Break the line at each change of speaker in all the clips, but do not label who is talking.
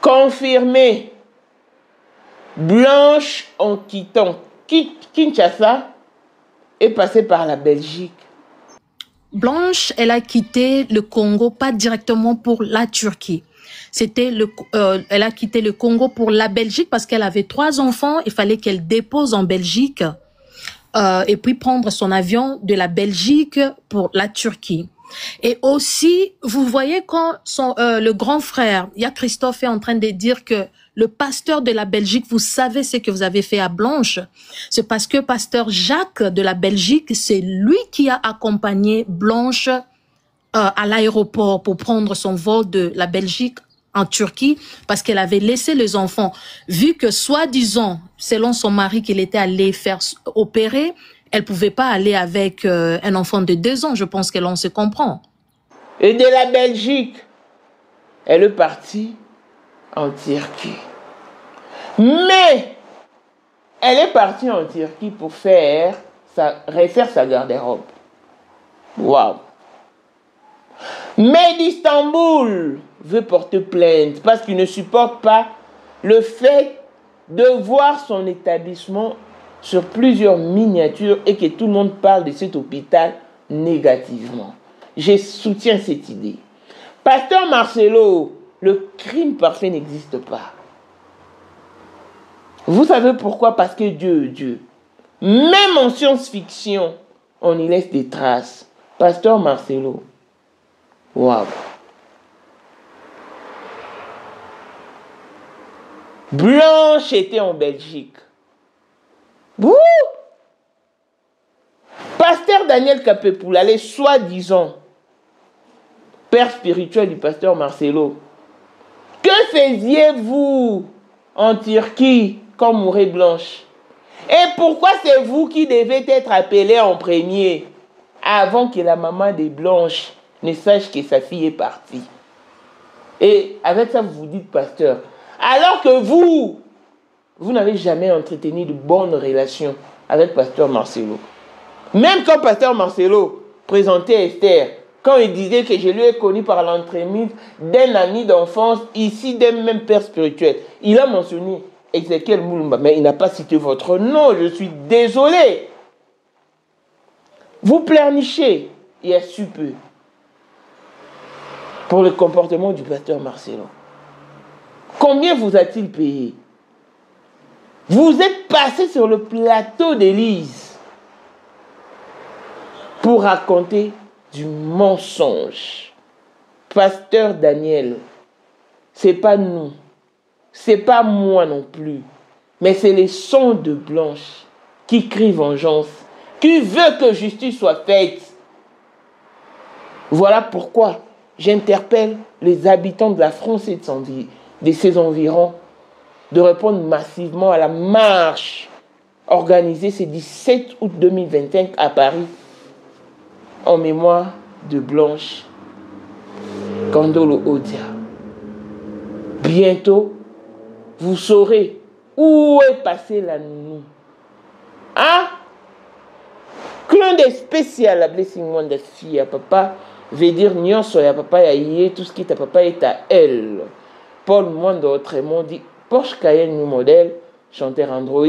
Confirmé. Blanche, en quittant Kinshasa, est passée par la Belgique.
Blanche, elle a quitté le Congo, pas directement pour la Turquie. Elle a quitté le Congo pour la Belgique parce qu'elle avait 3 enfants. Il fallait qu'elle dépose en Belgique et puis prendre son avion de la Belgique pour la Turquie. Et aussi, vous voyez quand le grand frère, il y a Christophe est en train de dire que le pasteur de la Belgique, vous savez ce que vous avez fait à Blanche. C'est parce que pasteur Jacques de la Belgique, c'est lui qui a accompagné Blanche à l'aéroport pour prendre son vol de la Belgique en Turquie parce qu'elle avait laissé les enfants. Vu que, soi-disant, selon son mari qu'il était allé faire opérer, elle pouvait pas aller avec un enfant de 2 ans. Je pense que l'on se comprend.
Et de la Belgique, elle est partie en Turquie. Mais elle est partie en Turquie pour refaire sa garde-robe. Waouh! Mais d'Istanbul veut porter plainte parce qu'il ne supporte pas le fait de voir son établissement sur plusieurs miniatures et que tout le monde parle de cet hôpital négativement. Je soutiens cette idée. Pasteur Marcelo, le crime parfait n'existe pas. Vous savez pourquoi? Parce que Dieu. Même en science-fiction, on y laisse des traces. Pasteur Marcelo. Waouh. Blanche était en Belgique. Wouh! Pasteur Daniel Kapepoula, les soi-disant père spirituel du pasteur Marcelo. Que faisiez-vous en Turquie quand mourait Blanche? Et pourquoi c'est vous qui devez être appelé en premier avant que la maman de Blanche ne sache que sa fille est partie? Et avec ça, vous vous dites pasteur. Alors que vous n'avez jamais entretenu de bonnes relations avec pasteur Marcelo. Même quand pasteur Marcelo présentait Esther, quand il disait que je lui ai connu par l'entremise d'un ami d'enfance, ici d'un même père spirituel, il a mentionné Ezekiel Moulumba, mais il n'a pas cité votre nom, je suis désolé. Vous pleurnichez, il y a su peu, pour le comportement du pasteur Marcelo. Combien vous a-t-il payé? Vous êtes passé sur le plateau d'Élise pour raconter du mensonge. Pasteur Daniel, c'est pas nous, c'est pas moi non plus, mais c'est les sons de Blanche qui crient vengeance, qui veut que justice soit faite. Voilà pourquoi j'interpelle les habitants de la France et de ses environs de répondre massivement à la marche organisée ce 17 août 2025 à Paris en mémoire de Blanche Kandolo Odia. Bientôt, vous saurez où est passée la nounou. Hein? Clin d'œil spécial à Blessing Wanda fille à papa veut dire nyonso ya papa ya yé, tout ce qui est à papa est à elle. Paul Mwando autrement dit Porsche Cayenne New Model, chanteur Android.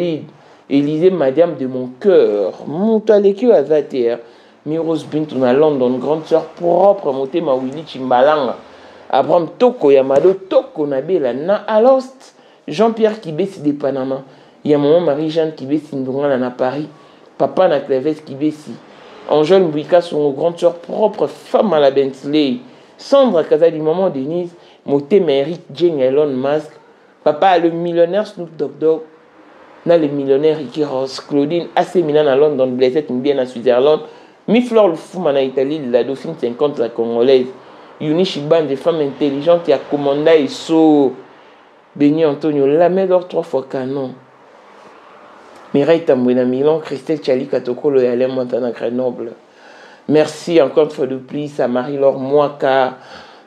Élisée Madiam de mon cœur. Moutalekio Azater. Miros Bintuna London, grande sœur propre, Motema Willy Chimbalanga. Abraham Toko Yamado Toko Nabela Na Alost. Jean-Pierre Kibesi de Panama. Maman Marie-Jeanne Kibesi Ndongana na Paris. Papa na Cleves Kibesi. Angèle Mbouika, son grande sœur propre, femme à la Bentley. Sandra Kazali, maman Denise. Motema Eric Jane Elon Musk. Papa le millionnaire Snoop Dogg. Na le millionnaire Ricky Ross. Claudine AC Milan à London. Blessette Mbien à Switzerland. Mi-Flore le Fouman à Italie. La Dauphine 50 la Congolaise. Yuni Chiban, des femmes intelligentes. Ya Komanda et So. Béni Antonio. La d'or 3 fois canon. Mireille Tambouina Milan. Christelle Chali Katokolo et Alain Montana Grenoble. Merci encore une fois de plus à Marie-Laure Mouaka.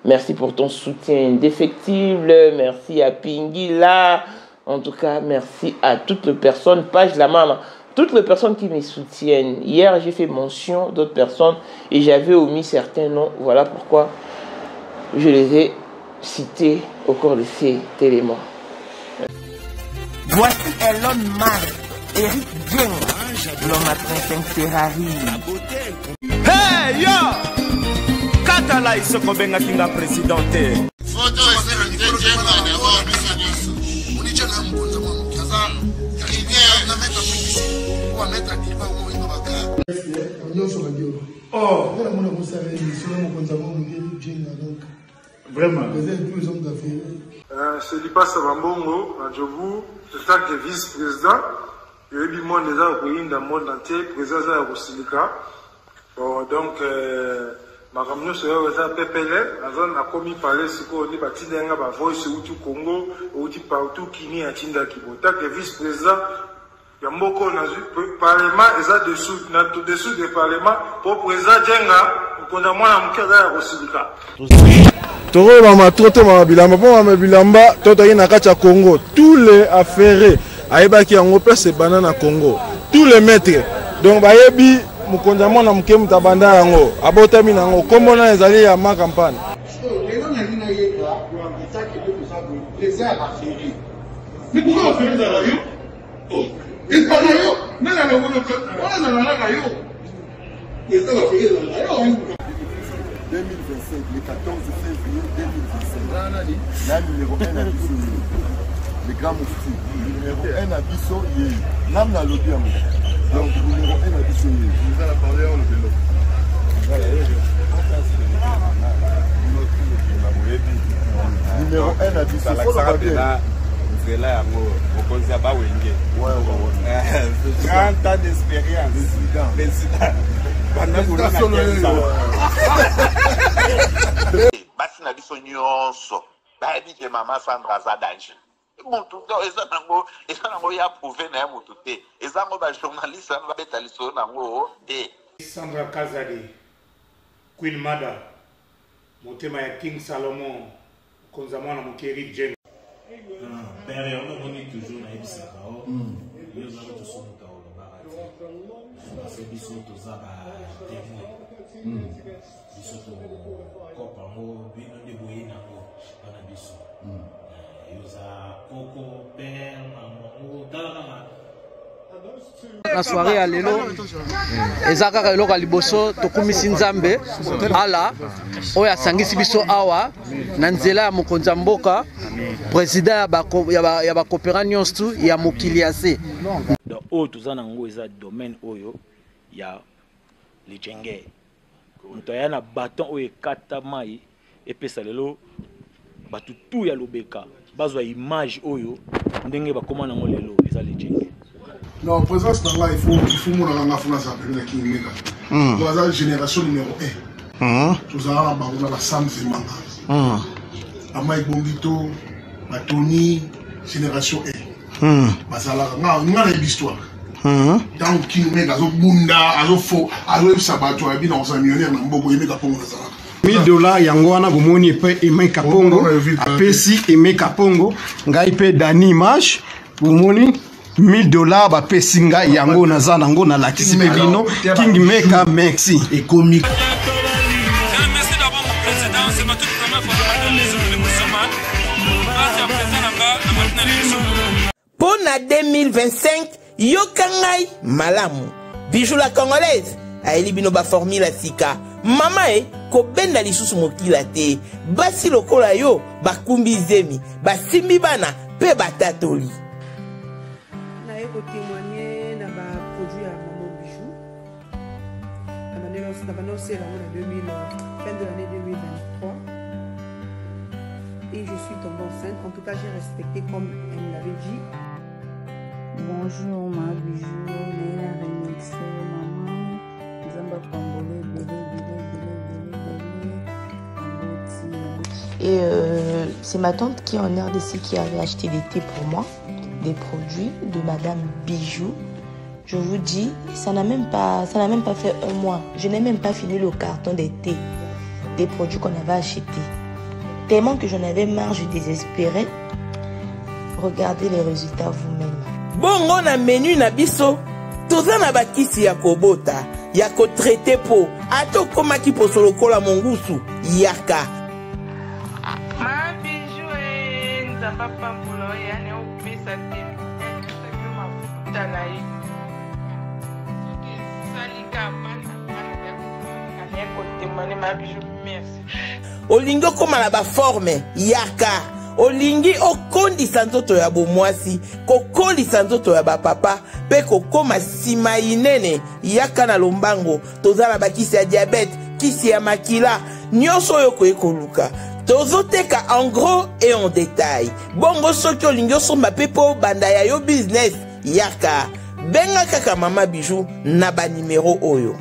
Merci pour ton soutien indéfectible. Merci à Pingila. En tout cas, merci à toutes les personnes, page la maman, toutes les personnes qui me soutiennent. Hier, j'ai fait mention d'autres personnes et j'avais omis certains noms. Voilà pourquoi je les ai citer au cours de cet élément. Voici Elon Musk, Eric Djenga, l'homme à 35 Ferrari.
Hey yo! Katala isoko benga kinga presidente.
Photo Eric Djenga na wa biso. Unicha na mpunza mwa kazana. Rivière na mettre publicité. Ou mettre diva ou ino baka. Nyoso badio. Oh, on a mon conseil sur mon konza mwa Eric Djenga donc.
Vraiment.
Vous êtes tous les hommes d'affaires.
C'est Lipa Savambongo, Nadjobu, en tant que vice-président. Il y a eu monde dans le monde entier, président de Rosilika. Bon, donc, ma camion se fait PPL, a commis parler ce qu'on dit, Batinga, Voice, Outu Congo, Outu partout, Kini, Atinda Kibo. En tant que vice-président, il y a beaucoup de parlement, et ça dessous du parlement, pour président Djenga, on a moins de monde à Rosilika.
Toro mama toto mama bilamba po mama bilamba toto yi na kacha Congo tous les affaires ayeba ki yango pese banana Congo tous les maîtres donc bayebi mukonza mona muke mutabanda yango abotami nango kombo na ezali ya ma campagne
lelo na lina yeka itaki de kusabu les airs affaires mais pourquoi on fait ça là yo oh il parle yo mais là on a yo les airs affaires là yo
2025, le 14 février 2025. La numéro 1 à Bisso, le grand moufti. Numéro 1 à Bisso, l'âme n'a l'audio. Donc, numéro 1 à Bisso. Vous allez parler en le vélo. Numéro 1 à Bisso.
C'est là, au Konzaba Wenge. Ouais. 30 ans d'expérience. Président.
Basi na biso nyonso bayebi ke mama Sandra aza danger mutu eza nango ya prouve na ya mutu te eza ngo bajournaliste wana babeta lisolo nango te.
Sandra Kazadi, Queen Mada, motema ya King Salomon, konza mwana mokeri Djenga.
Père, on a toujours na ebisaka o. Yo za to somuka o barati. C'est biso to za ba témoin. Biso to kopa mo bino de boyina mo bana biso. Yo za koko père maman dala
la soirée à lelo ezaka eloko liboso tokumisi nzambe ala oya sangisi biso awa na nzela ya mokonza mboka président ya ba coopéra nyonso ya mokili ase
donc oyo toza nango eza domaine oyo ya lijenge moto aya na baton oyo ekata mai epesa lelo bato tu ya lobeka bazwa image oyo ndenge bakoma nango lelo eza lijenge.
Non, présence dans là, il faut mon la France appelée qui mega. Dans la génération numéro 1. Tous à la Sam Zemanga. Amaï Bombito, Tony, génération 1. Basala, on a l'histoire. Dans qui mega, azo bunda, azo fo, azo sabato, abi dans un millionnaire, n'ambogo mega pour moi ça.
$1000 yango wana bomoni pe Aimé Kapongo apesi Aimé Kapongo ngai pe Dani Image bomoni $1000 ba pesinga yango naza nango na lakisi pe bino King Meka merci
et comique.
Merci d'avoir mon président, c'est ma toute première fois dans les zones de musulmans. Merci à président Nanga.
Pour la 2025, Yokangai Malamu. Bijou la congolaise. Aeli bino ba formula sika. Mama ko benda lisusu mokila te. Basi lokola yo bakumbi zemi. Basimbi bana pe batatoli.
Témoigner dans ma produit à Maman Bijou. On a annoncé fin de l'année 2023. Et je suis tombée enceinte. En tout cas, j'ai respecté comme elle me l'avait dit.
Bonjour ma Bijou, Néla Remixé, maman. Zamba Pambole,
Et c'est ma tante qui est en RDC qui avait acheté des thés pour moi. Des produits de Madame Bijou. Je vous dis, ça n'a même pas fait un mois. Je n'ai même pas fini le carton des thés, des produits qu'on avait achetés. Tellement que j'en avais marre, je désespérais. Regardez les résultats vous-même.
Bon, on a menu na biso. Toza na bakisi ya kobota, ya ko traité po. Ato koma ki posolo kola mongusu, yaka.
Ma
nzamba pambola oyo ane opesa te soki mafuta na ye soki esalika bana kotemane mabiju merci
olingi okóma na baforme yaka olingi okondisa nzoto ya bomwasi kokolisa nzoto ya bapapa mpe kokóma nsima inene yaka na lombango toza na bakisi ya diabete kisi ya makila nyonso oyo koye koluka tozoteka en gros et en détail bongo soki olingi osomba mpe mpo banda ya yo business yaka benga kaka mama bijou na banimero oyo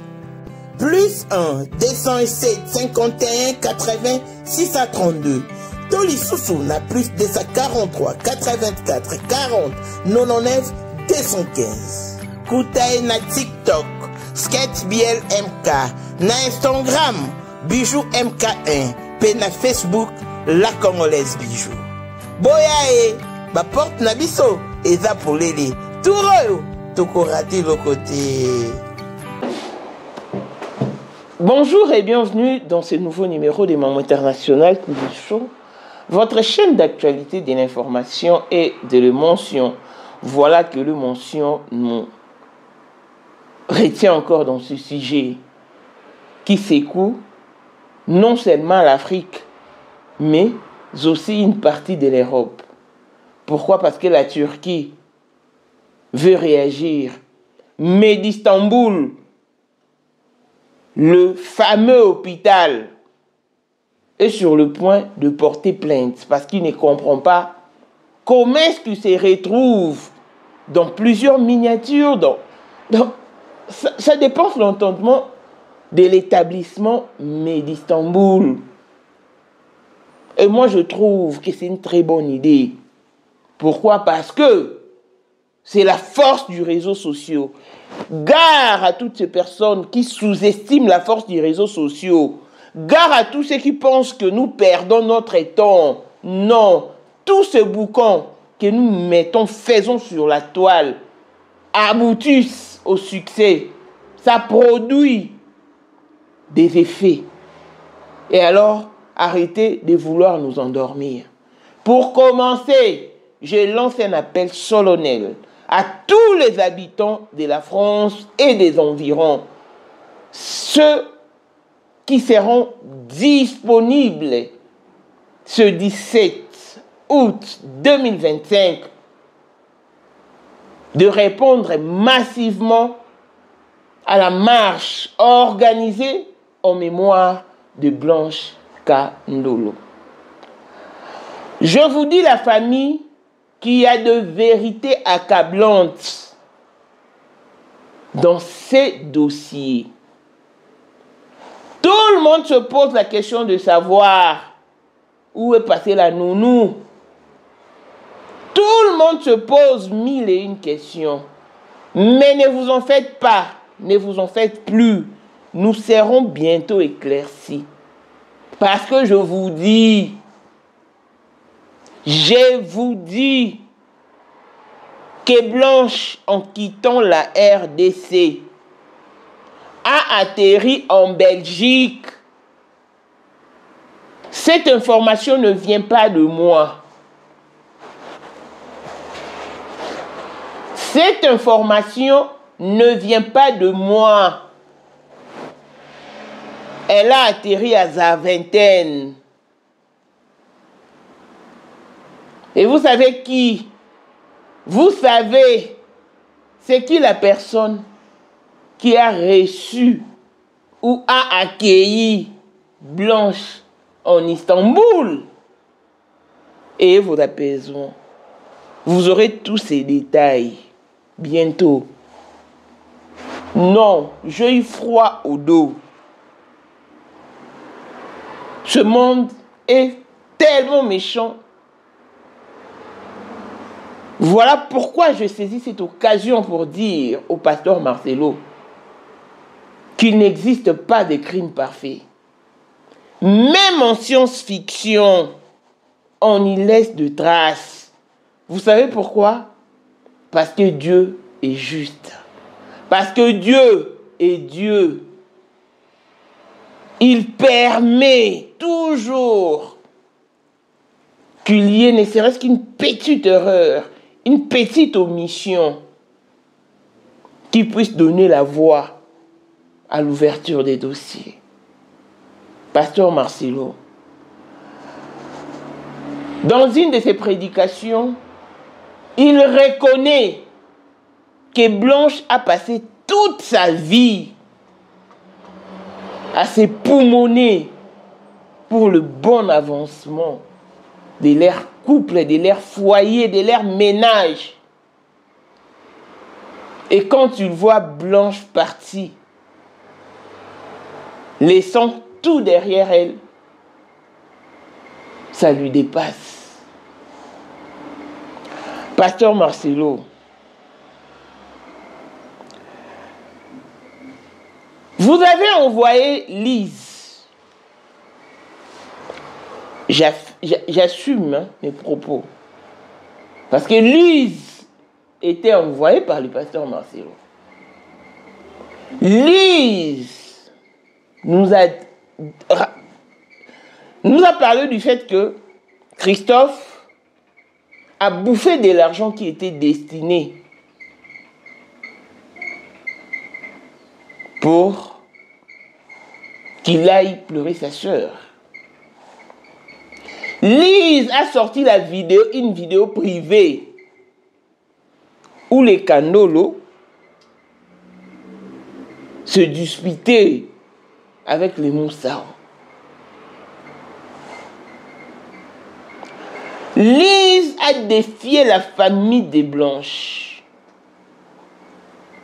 plus 1 207 51 80 632 Tolisusu na plus 243 84 40 99 215 Kutae na TikTok Sketch Biel MK na Instagram Bijou MK1 pe na Facebook La Congolaise Bijou boya ba porte na biso eza polele turoyo tokorati lokote.
Bonjour et bienvenue dans ce nouveau numéro des Mamans Internationales TV Show, votre chaîne d'actualité de l'information et de l'émotion. Voilà que le mention nous retient encore dans ce sujet qui secoue non seulement l'Afrique, mais aussi une partie de l'Europe. Pourquoi? Parce que la Turquie veut réagir. Mais d'Istanbul, le fameux hôpital est sur le point de porter plainte parce qu'il ne comprend pas comment est-ce qu'il se retrouve dans plusieurs miniatures. Ça dépend de l'entendement de l'établissement d'Istanbul. Et moi, je trouve que c'est une très bonne idée. Pourquoi? Parce que c'est la force du réseau social. Gare à toutes ces personnes qui sous-estiment la force des réseaux sociaux. Gare à tous ceux qui pensent que nous perdons notre temps. Non. Tout ce boucan que nous mettons, faisons sur la toile, aboutissent au succès. Ça produit des effets. Et alors, arrêtez de vouloir nous endormir. Pour commencer, je lance un appel solennel à tous les habitants de la France et des environs, ceux qui seront disponibles ce 17 août 2025, de répondre massivement à la marche organisée en mémoire de Blanche Kandolo. Je vous dis, la famille, qu'il y a de vérités accablantes dans ces dossiers. Tout le monde se pose la question de savoir où est passée la nounou. Tout le monde se pose 1001 questions. Mais ne vous en faites pas, ne vous en faites plus. Nous serons bientôt éclaircis. Parce que je vous dis que Blanche, en quittant la RDC, a atterri en Belgique. Cette information ne vient pas de moi. Cette information ne vient pas de moi. Elle a atterri à Zaventem. Et vous savez qui? Vous savez, c'est qui la personne qui a reçu ou a accueilli Blanche en Istanbul? Et vos apaisements. Vous aurez tous ces détails bientôt. Non, j'ai eu froid au dos. Ce monde est tellement méchant. Voilà pourquoi je saisis cette occasion pour dire au pasteur Marcelo qu'il n'existe pas de crime parfait. Même en science-fiction, on y laisse de traces. Vous savez pourquoi? Parce que Dieu est juste. Parce que Dieu est Dieu. Il permet toujours qu'il y ait ne serait-ce qu'une petite erreur, une petite omission qui puisse donner la voie à l'ouverture des dossiers. Pasteur Marcelo, dans une de ses prédications, il reconnaît que Blanche a passé toute sa vie à se poumonner pour le bon avancement de leur couple, de leur foyer, de leur ménage. Et quand tu vois Blanche partie, laissant tout derrière elle, ça lui dépasse. Pasteur Marcelo, vous avez envoyé Lise. J'assume mes propos. Parce que Lise était envoyée par le pasteur Marcelo. Lise nous a parlé du fait que Christophe a bouffé de l'argent qui était destiné pour qu'il aille pleurer sa sœur. Lise a sorti une vidéo privée où les Canolo se disputaient avec les Moussao. Lise a défié la famille de Blanche.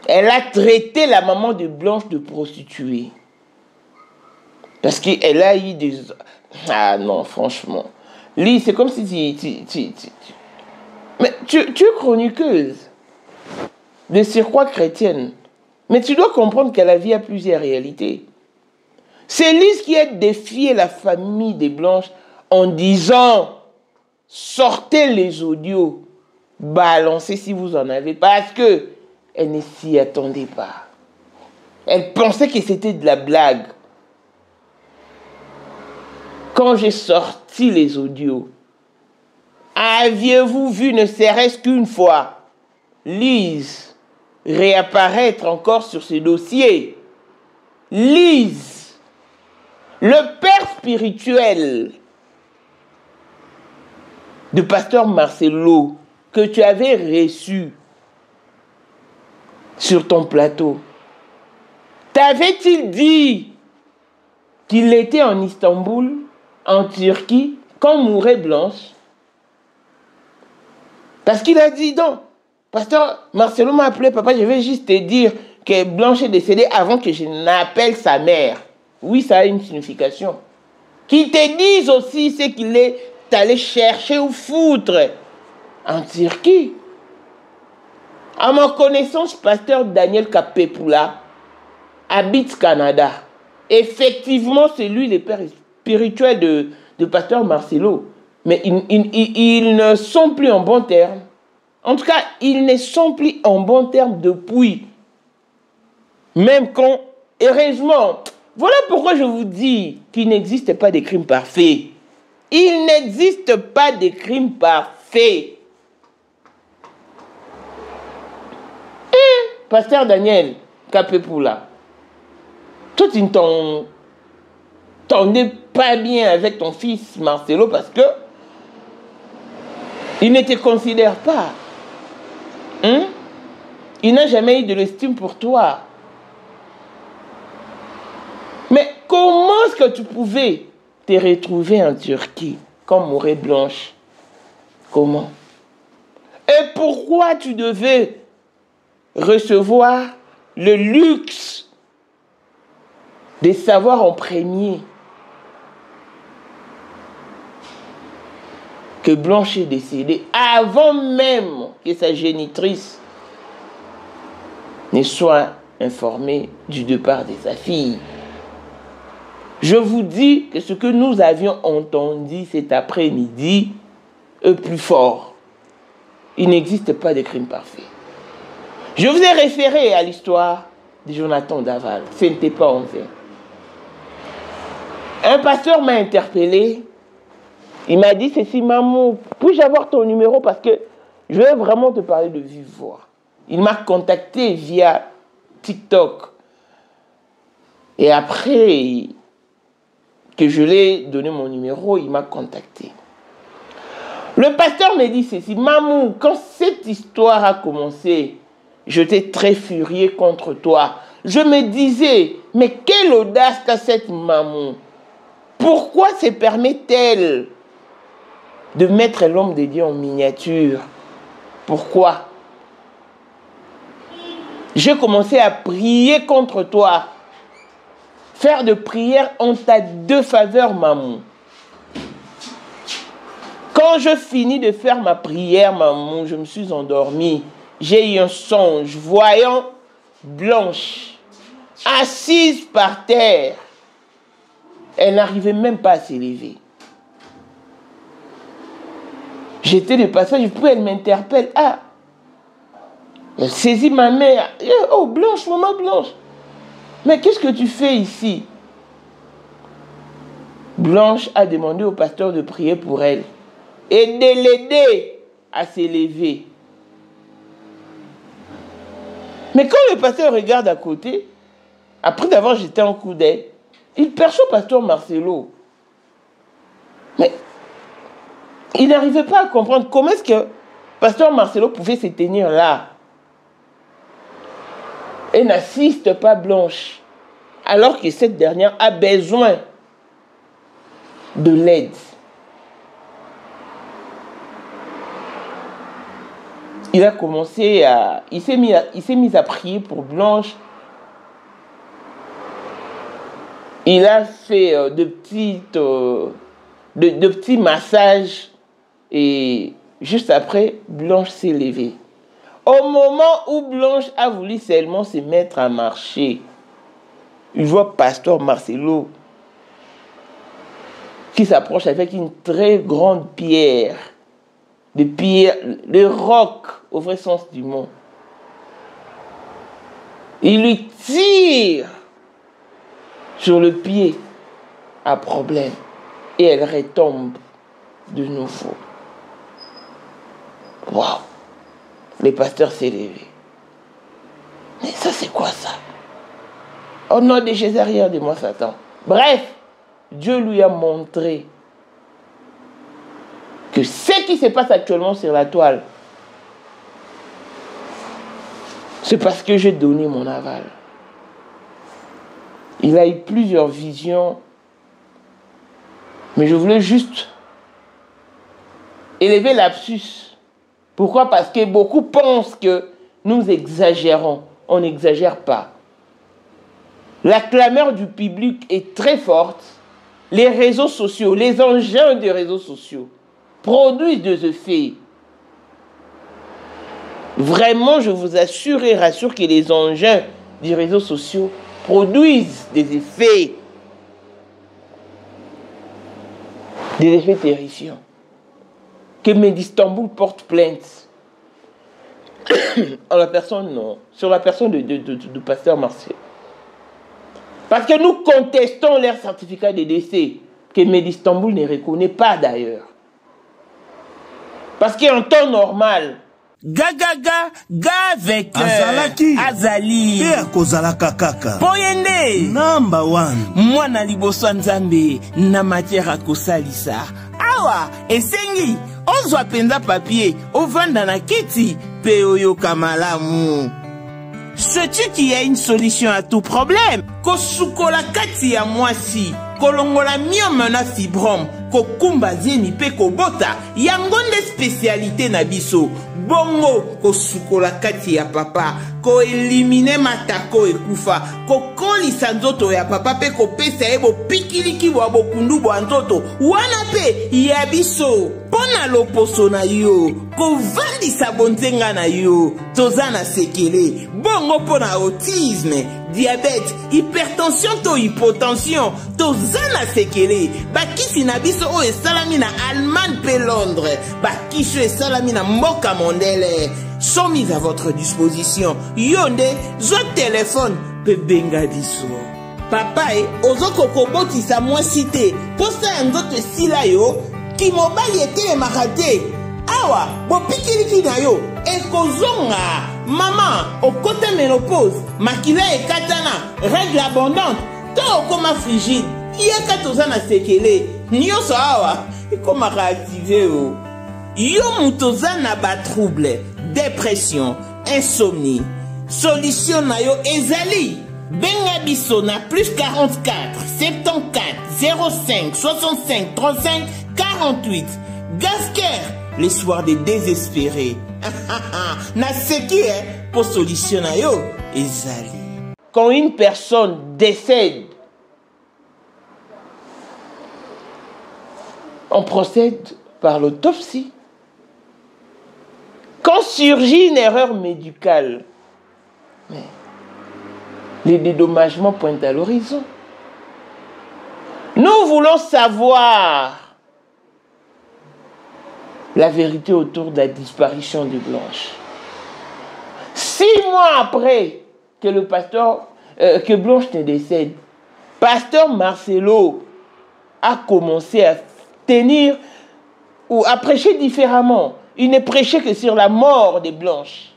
Elle a traité la maman de Blanche de prostituée. Parce qu'elle a eu des... Ah non, franchement. Lise, c'est comme si Mais tu es chroniqueuse de surcroît chrétienne. Mais tu dois comprendre que la vie a plusieurs réalités. C'est Lise qui a défié la famille des Blanches en disant sortez les audios, balancez si vous en avez, parce que elle ne s'y attendait pas. Elle pensait que c'était de la blague. Quand j'ai sorti les audios, aviez-vous vu ne serait-ce qu'une fois Lise réapparaître encore sur ce dossier? Lise, le père spirituel de pasteur Marcelo que tu avais reçu sur ton plateau, t'avait-il dit qu'il était en Istanbul, en Turquie, quand mourait Blanche? Parce qu'il a dit non. Pasteur Marcelo m'a appelé, papa, je vais juste te dire que Blanche est décédée avant que je n'appelle sa mère. Oui, ça a une signification. Qu'il te dise aussi ce qu'il est allé chercher ou foutre en Turquie. À ma connaissance, pasteur Daniel Kapepula habite Canada. Effectivement, c'est lui le père spirituel de pasteur Marcelo. Mais ils ne sont plus en bons termes. En tout cas, ils ne sont plus en bons termes depuis. Même quand, heureusement, voilà pourquoi je vous dis qu'il n'existe pas de crimes parfaits. Il n'existe pas de crimes parfaits. Pasteur Daniel Kapepula, toi tu ne t'entendais pas bien avec ton fils Marcelo parce que il ne te considère pas. Il n'a jamais eu de l'estime pour toi. Mais comment est-ce que tu pouvais te retrouver en Turquie comme mourait Blanche? Comment? Et pourquoi tu devais recevoir le luxe de savoir en premier que Blanche est décédée avant même que sa génitrice ne soit informée du départ de sa fille? Je vous dis que ce que nous avions entendu cet après-midi est plus fort. Il n'existe pas de crime parfait. Je vous ai référé à l'histoire de Jonathan Daval. Ce n'était pas en vain. Un pasteur m'a interpellé Il m'a dit ceci, maman, puis-je avoir ton numéro parce que je vais vraiment te parler de vive voix. Il m'a contacté via TikTok. Et après que je lui ai donné mon numéro, il m'a contacté. Le pasteur me dit ceci, maman, quand cette histoire a commencé, j'étais très furieux contre toi. Je me disais, mais quelle audace qu'a cette maman. Pourquoi se permet-elle de mettre l'homme de Dieu en miniature? Pourquoi? J'ai commencé à prier contre toi. Faire de prière en ta deux faveurs, maman. Quand je finis de faire ma prière, maman, je me suis endormie. J'ai eu un songe, voyant Blanche, assise par terre. Elle n'arrivait même pas à s'élever. J'étais de passage, puis elle m'interpelle. Ah, elle saisit ma mère. Oh, Blanche, maman Blanche. Mais qu'est-ce que tu fais ici? Blanche a demandé au pasteur de prier pour elle et de l'aider à s'élever. Mais quand le pasteur regarde à côté, après d'avoir jeté un coup d'œil, il perçoit pasteur Marcelo. Mais il n'arrivait pas à comprendre comment est-ce que pasteur Marcelo pouvait se tenir là et n'assiste pas Blanche, alors que cette dernière a besoin de l'aide. Il a commencé à... Il s'est mis à prier pour Blanche. Il a fait de petits massages et juste après, Blanche s'est levée. Au moment où Blanche a voulu seulement se mettre à marcher, il voit pasteur Marcelo qui s'approche avec une très grande pierre, de roc au vrai sens du mot. Il lui tire sur le pied à problème et elle retombe de nouveau. Waouh! Le pasteur s'est levé. Mais ça, c'est quoi ça? Au nom de Jésus, arrière de moi, Satan. Bref, Dieu lui a montré que ce qui se passe actuellement sur la toile, c'est parce que j'ai donné mon aval. Il a eu plusieurs visions, mais je voulais juste élever l'absus. Pourquoi? Parce que beaucoup pensent que nous exagérons. On n'exagère pas. La clameur du public est très forte. Les réseaux sociaux, les engins des réseaux sociaux produisent des effets. Vraiment, je vous assure et rassure que les engins des réseaux sociaux produisent des effets terrifiants. Que Médistamboul porte plainte en la personne, non, sur la personne du pasteur Marcel. Parce que nous contestons leur certificat de décès, que Médistamboul ne reconnaît pas d'ailleurs. Parce qu'en temps normal,
Gagaga, avec
Azalaki,
Azali,
Kozalaka kaka,
Poyende,
number one,
Mwana liboso nzambe, na matière à kosalisa. Awa, esengi, ozwa penza papier, ovanda na kiti, pe oyoka malamu. Sais-tu qu'il y a une solution à tout problème? Kosukola kati ya mwasi, kolongola myome na fibrome, kokumba zeni pe kobota, yangonde spécialité na biso. Bongo kosukola kati ya papa, ko elimine matako ekufa, ko kolisa nzoto ya papa pe ko pesa ebo pikiliki wa bokundu bo nzoto, wana pe ya biso. Pona loposo na yo, ko vandisa bonzenga na yo, tozana sekele, bongo pona autisme, diabète, hypertension to hypotension, tozana sekele, bakisi na biso o esalami na Allemagne pe Londres, bakisho esalami na mboka mondele, sont mis à votre disposition. Yonde, zo téléphone, pe benga biso. Papa ozoko kobotisa moi cité, posa nzoto sila yo, kimobali etelemaka te awa bopikiliki na yo ekozonga mama okota ménopause makila ekatana règle abondante to okoma frigide yaka toza na sekele nyonso awa ekomaka active o yo mutu oza na batrouble dépression insomnie solution na yo ezali benga biso na plus 44 74 05 65 35 48 Gasker, les soirs des désespérés. Na seki pour solution na yo ezali.
Quand une personne décède, on procède par l'autopsie. Quand surgit une erreur médicale, les dédommagements pointent à l'horizon. Nous voulons savoir la vérité autour de la disparition de Blanche. 6 mois après que le pasteur, que Blanche ne décède, pasteur Marcelo a commencé à tenir ou à prêcher différemment. Il ne prêchait que sur la mort de Blanche.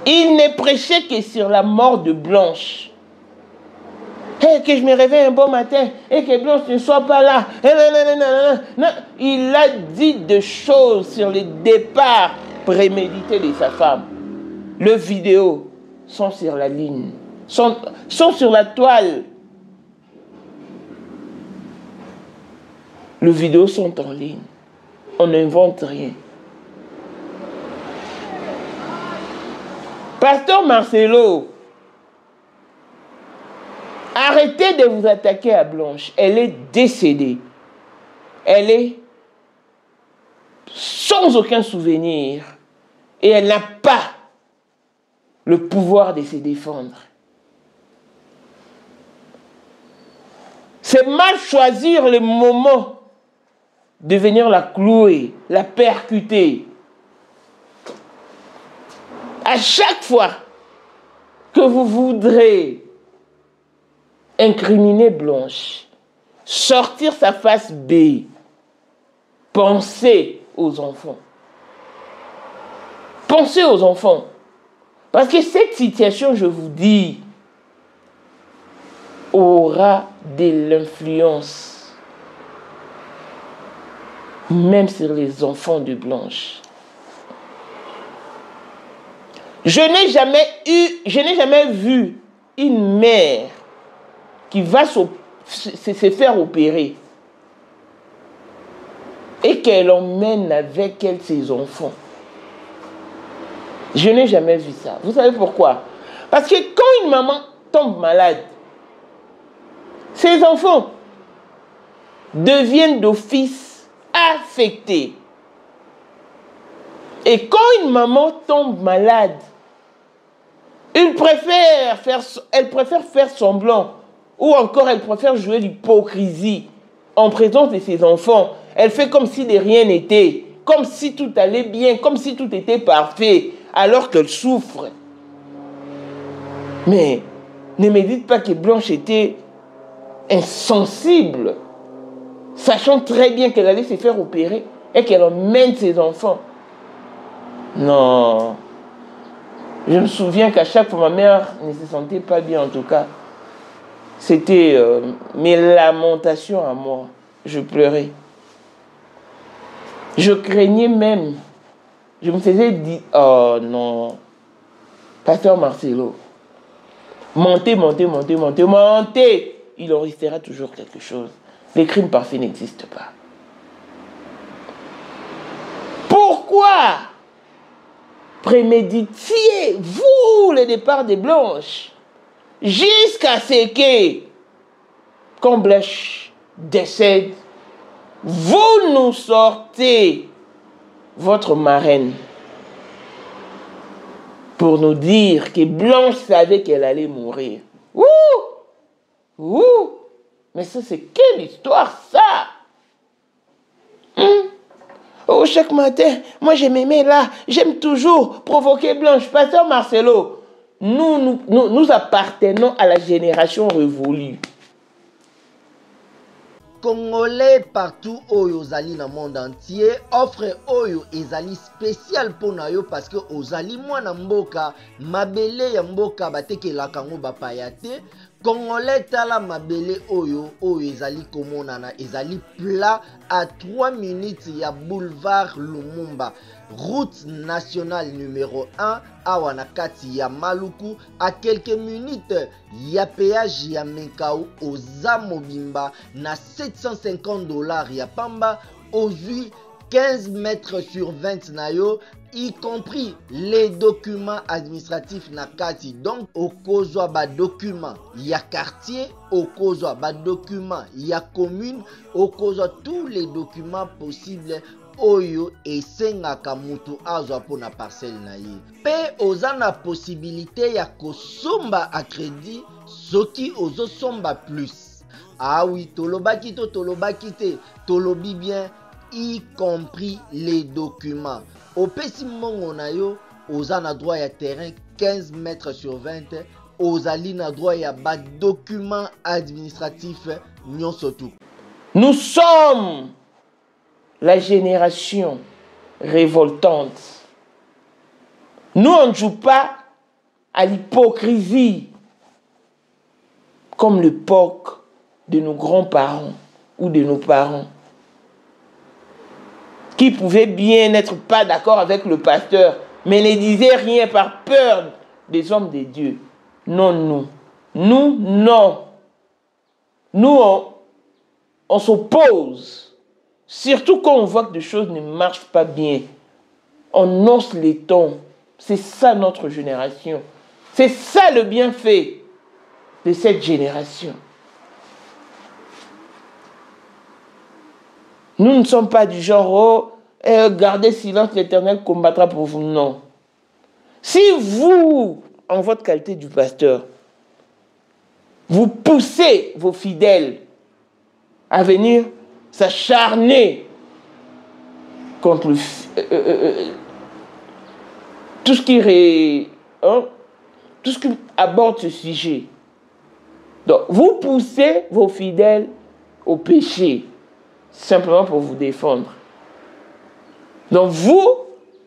Il ne prêchait que sur la mort de Blanche. Et que je me réveille un bon matin et que Blanche ne soit pas là. Non. Il a dit des choses sur le départ prémédité de sa femme. Les vidéos sont sur la ligne, sont sur la toile. Les vidéos sont en ligne. On n'invente rien. Pasteur Marcelo, arrêtez de vous attaquer à Blanche. Elle est décédée. Elle est sans aucun souvenir. Et elle n'a pas le pouvoir de se défendre. C'est mal choisir le moment de venir la clouer, la percuter. À chaque fois que vous voudrez incriminer Blanche, sortir sa face B, pensez aux enfants. Pensez aux enfants. Parce que cette situation, je vous dis, aura de l'influence, même sur les enfants de Blanche. Je n'ai jamais vu une mère qui va se faire opérer et qu'elle emmène avec elle ses enfants. Je n'ai jamais vu ça. Vous savez pourquoi? Parce que quand une maman tombe malade, ses enfants deviennent d'office affectés. Et quand une maman tombe malade, elle préfère faire semblant, ou encore elle préfère jouer l'hypocrisie en présence de ses enfants. Elle fait comme si de rien n'était, comme si tout allait bien, comme si tout était parfait, alors qu'elle souffre. Mais ne me dites pas que Blanche était insensible, sachant très bien qu'elle allait se faire opérer et qu'elle emmène ses enfants. Non. Je me souviens qu'à chaque fois, ma mère ne se sentait pas bien, en tout cas. C'était mes lamentations à moi. Je pleurais. Je craignais même. Je me faisais dire, oh non. Pasteur Marcelo, mentez. Il en restera toujours quelque chose. Les crimes parfaits n'existent pas. Pourquoi préméditiez-vous le départ de Blanche jusqu'à ce que, quand Blanche décède, vous nous sortez votre marraine pour nous dire que Blanche savait qu'elle allait mourir? Ouh! Mais ça, c'est quelle histoire, ça? Oh, chaque matin, moi je m'aimais là, j'aime toujours provoquer Blanche. Pasteur Marcelo, nous appartenons à la génération révolue.
Congolais partout oyo ozali na monde entier, offre oyo ezali spécial pour na yo parce que ozali mwana mboka, mabele ya mboka batekelaka ngo bapaya te. Congolais tala mabele oyo ezali komonana, ezali plat à 3 minutes ya boulevard Lumumba, route nationale numéro 1 awa na kati ya Maluku, à quelques minutes ya péage ya Menkau oza mobimba na $750 ya pamba, ozui 15 mètres sur 20 na yo, y compris les documents administratifs na kati. Donc okozwa ba document ya quartier, okozwa ba document ya commune, okozwa tous les documents possibles oyo esengaka mutu azwa pona parcelle na ye. Pe oza na possibilité ya kosomba a crédit soki ozo somba plus. Ah oui, tolobaki to tolobaki te, tolobi bien, y compris les documents. Au pesi mongo na yo, oza na droit ya terrain 15 mètres sur 20, ozali na droit ya ba document administratif nyonso tout.
Nous sommes la génération révoltante. Nous, on ne joue pas à l'hypocrisie comme l'époque de nos grands-parents ou de nos parents qui pouvaient bien n'être pas d'accord avec le pasteur, mais ne disaient rien par peur des hommes de Dieu. Non, non. Nous, on s'oppose. Surtout quand on voit que des choses ne marchent pas bien. On hausse les tons. C'est ça notre génération. C'est ça le bienfait de cette génération. Nous ne sommes pas du genre, gardez silence, l'Éternel combattra pour vous. Non. Si vous, en votre qualité du pasteur, vous poussez vos fidèles à venir s'acharner contre tout ce qui aborde ce sujet. Donc, vous poussez vos fidèles au péché, simplement pour vous défendre. Donc, vous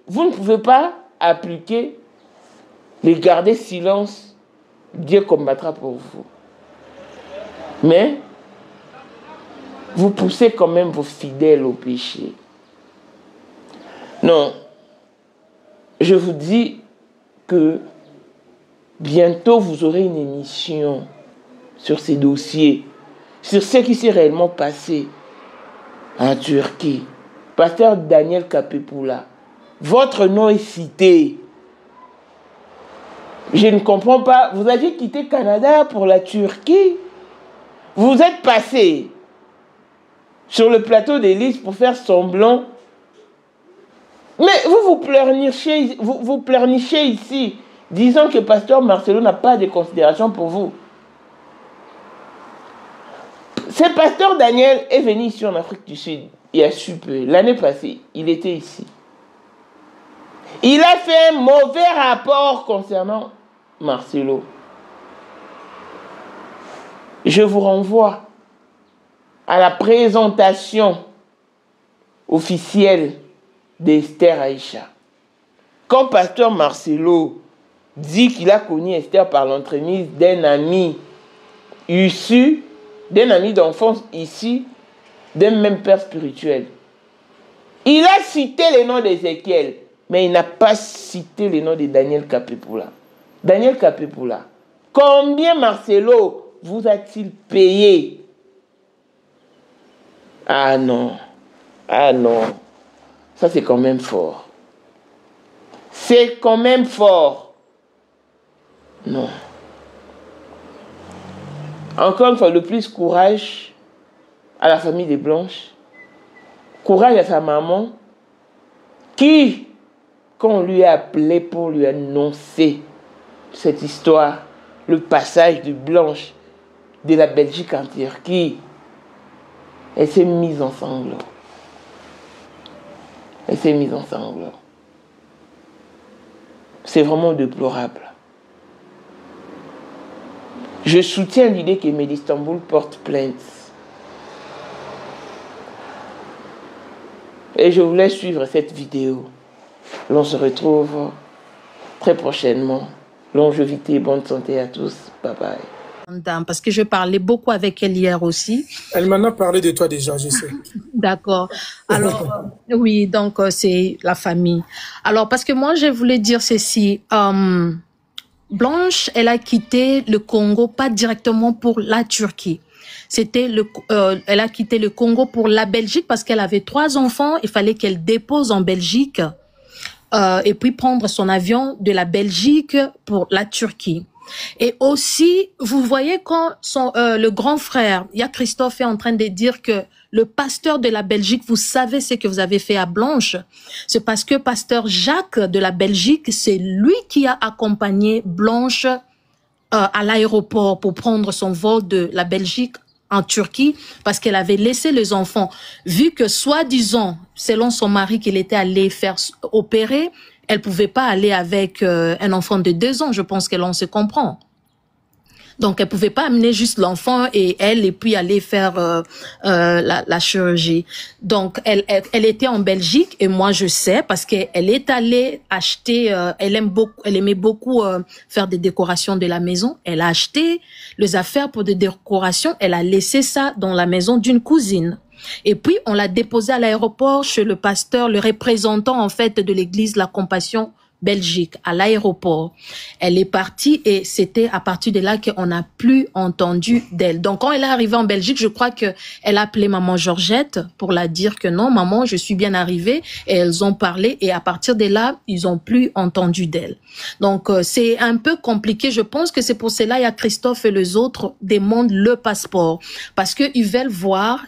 ne pouvez pas appliquer les garder silence, Dieu combattra pour vous. Mais, vous poussez quand même vos fidèles au péché. Non, je vous dis que bientôt vous aurez une émission sur ces dossiers, sur ce qui s'est réellement passé en Turquie. Pasteur Daniel Kapepula, votre nom est cité. Je ne comprends pas, vous aviez quitté le Canada pour la Turquie. Vous êtes passé sur le plateau d'Élise pour faire semblant. Mais vous pleurnichez ici, disant que Pasteur Marcelo n'a pas de considération pour vous. Ce pasteur Daniel est venu ici en Afrique du Sud, il y a su peu. L'année passée, il était ici. Il a fait un mauvais rapport concernant Marcelo. Je vous renvoie à la présentation officielle d'Esther Aïcha. Quand pasteur Marcelo dit qu'il a connu Esther par l'entremise d'un ami issu, d'un ami d'enfance ici, d'un même père spirituel. Il a cité le nom d'Ézéchiel, mais il n'a pas cité le nom de Daniel Kapepula. Daniel Kapepula, combien Marcelo vous a-t-il payé? Ah non, ça c'est quand même fort. C'est quand même fort. Non. Encore une fois, le plus courage à la famille des Blanches, courage à sa maman, qui, quand on lui a appelé pour lui annoncer cette histoire, le passage de Blanche de la Belgique en Turquie, elle s'est mise en sanglots. Elle s'est mise en sanglots. C'est vraiment déplorable. Je soutiens l'idée que Medi Istanbul porte plainte. Et je voulais suivre cette vidéo. L'on se retrouve très prochainement. Longévité, bonne santé à tous. Bye bye.
Parce que je parlais beaucoup avec elle hier aussi.
Elle m'en a parlé de toi déjà, je sais.
D'accord. Alors, oui, donc c'est la famille. Alors, parce que moi, je voulais dire ceci. Blanche, elle a quitté le Congo, pas directement pour la Turquie. Elle a quitté le Congo pour la Belgique parce qu'elle avait 3 enfants. Il fallait qu'elle dépose en Belgique et puis prendre son avion de la Belgique pour la Turquie. Et aussi, vous voyez quand le grand frère, il y a Christophe est en train de dire que le pasteur de la Belgique, vous savez ce que vous avez fait à Blanche. C'est parce que pasteur Jacques de la Belgique, c'est lui qui a accompagné Blanche à l'aéroport pour prendre son vol de la Belgique en Turquie parce qu'elle avait laissé les enfants. Vu que soi-disant, selon son mari qu'il était allé faire opérer, elle pouvait pas aller avec un enfant de 2 ans. Je pense que l'on se comprend. Donc, elle pouvait pas amener juste l'enfant et puis aller faire la chirurgie. Donc, elle était en Belgique et moi, je sais parce qu'elle est allée acheter, elle aimait beaucoup faire des décorations de la maison. Elle a acheté les affaires pour des décorations. Elle a laissé ça dans la maison d'une cousine. Et puis, on l'a déposée à l'aéroport chez le pasteur, le représentant, en fait, de l'église La Compassion Belgique, à l'aéroport. Elle est partie et c'était à partir de là qu'on n'a plus entendu d'elle. Donc, quand elle est arrivée en Belgique, je crois que elle a appelé maman Georgette pour la dire que non, maman, je suis bien arrivée. Et elles ont parlé et à partir de là, ils ont plus entendu d'elle. Donc, c'est un peu compliqué. Je pense que c'est pour cela, il y a Christophe et les autres demandent le passeport parce qu'ils veulent voir